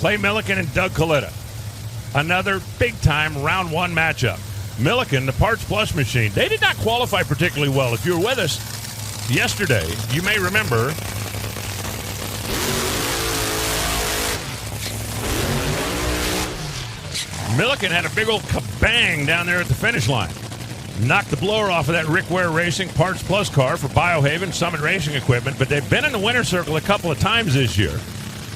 Clay Millican and Doug Kalitta. Another big-time round one matchup. Millican, the Parts Plus machine, they did not qualify particularly well. If you were with us yesterday, you may remember Millican had a big old kabang down there at the finish line. Knocked the blower off of that Rick Ware Racing Parts Plus car for Biohaven Summit Racing Equipment, but they've been in the winner's circle a couple of times this year.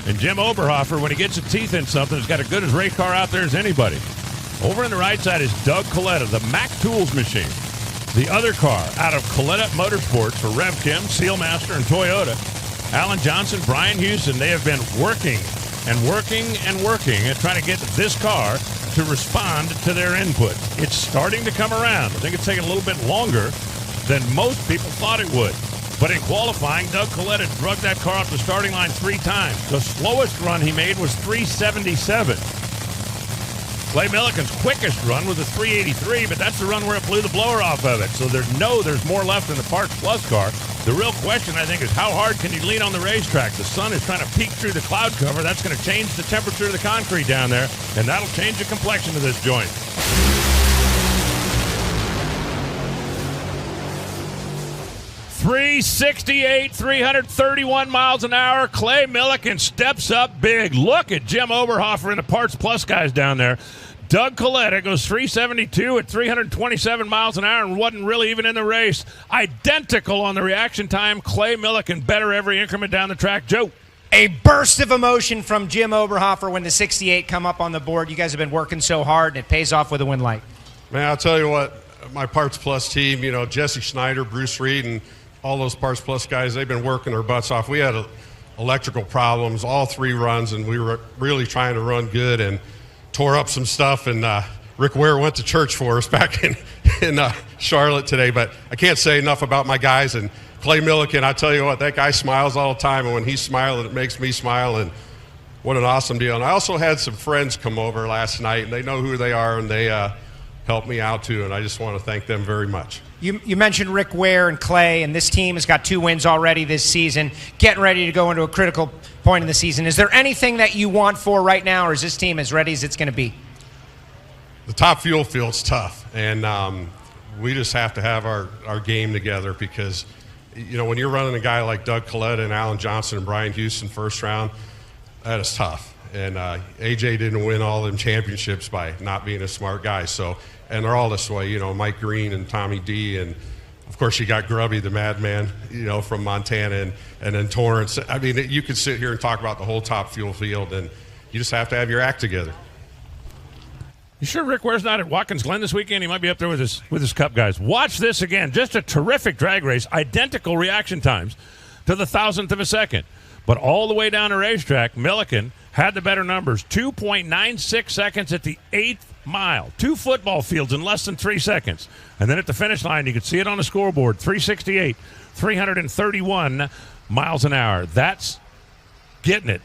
And Jim Oberhofer, when he gets his teeth in something, has got as good a race car out there as anybody. Over on the right side is Doug Kalitta, the Mac Tools machine. The other car out of Kalitta Motorsports for Rev Kim, Sealmaster, and Toyota. Alan Johnson, Brian Houston, they have been working at trying to get this car to respond to their input. It's starting to come around. I think it's taking a little bit longer than most people thought it would. But in qualifying, Doug Kalitta drugged that car off the starting line 3 times. The slowest run he made was 377. Clay Millican's quickest run was a 383, but that's the run where it blew the blower off of it. So there's more left in the Parts Plus car. The real question, I think, is how hard can you lean on the racetrack? The sun is trying to peek through the cloud cover. That's going to change the temperature of the concrete down there, and that'll change the complexion of this joint. .368, 331 miles an hour. Clay Millican steps up big. Look at Jim Oberhofer and the Parts Plus guys down there. Doug Kalitta goes 372 at 327 miles an hour and wasn't really even in the race. Identical on the reaction time. Clay Millican better every increment down the track. Joe. A burst of emotion from Jim Oberhofer when the 68 come up on the board. You guys have been working so hard, and it pays off with a win light. Man, I'll tell you what, my Parts Plus team, Jesse Schneider, Bruce Reed, and all those Parts Plus guys, they've been working their butts off. We had electrical problems all 3 runs, and we were really trying to run good and tore up some stuff. And Rick Ware went to church for us back in Charlotte today. But I can't say enough about my guys. And Clay Millican, I tell you what, that guy smiles all the time. And when he's smiling, it makes me smile. And what an awesome deal. And I also had some friends come over last night, and they know who they are, and they helped me out too. And I just want to thank them very much. You mentioned Rick Ware and Clay, and this team has got 2 wins already this season, getting ready to go into a critical point in the season. Is there anything that you want for right now, or is this team as ready as it's going to be? The top fuel field's tough, and we just have to have our game together because, when you're running a guy like Doug Kalitta and Alan Johnson and Brian Houston first round, that is tough. And AJ didn't win all them championships by not being a smart guy. So, and they're all this way, Mike Green and Tommy D, and of course you got Grubby, the madman, from Montana, and then Torrance. I mean, you could sit here and talk about the whole top fuel field, and you just have to have your act together. You sure Rick Ware's not at Watkins Glen this weekend? He might be up there with his Cup guys. Watch this again. Just a terrific drag race. Identical reaction times to the 1,000th of a second. But all the way down the racetrack, Millican had the better numbers. 2.96 seconds at the 8th mile. 2 football fields in less than 3 seconds. And then at the finish line, you could see it on the scoreboard. 368, 331 miles an hour. That's getting it.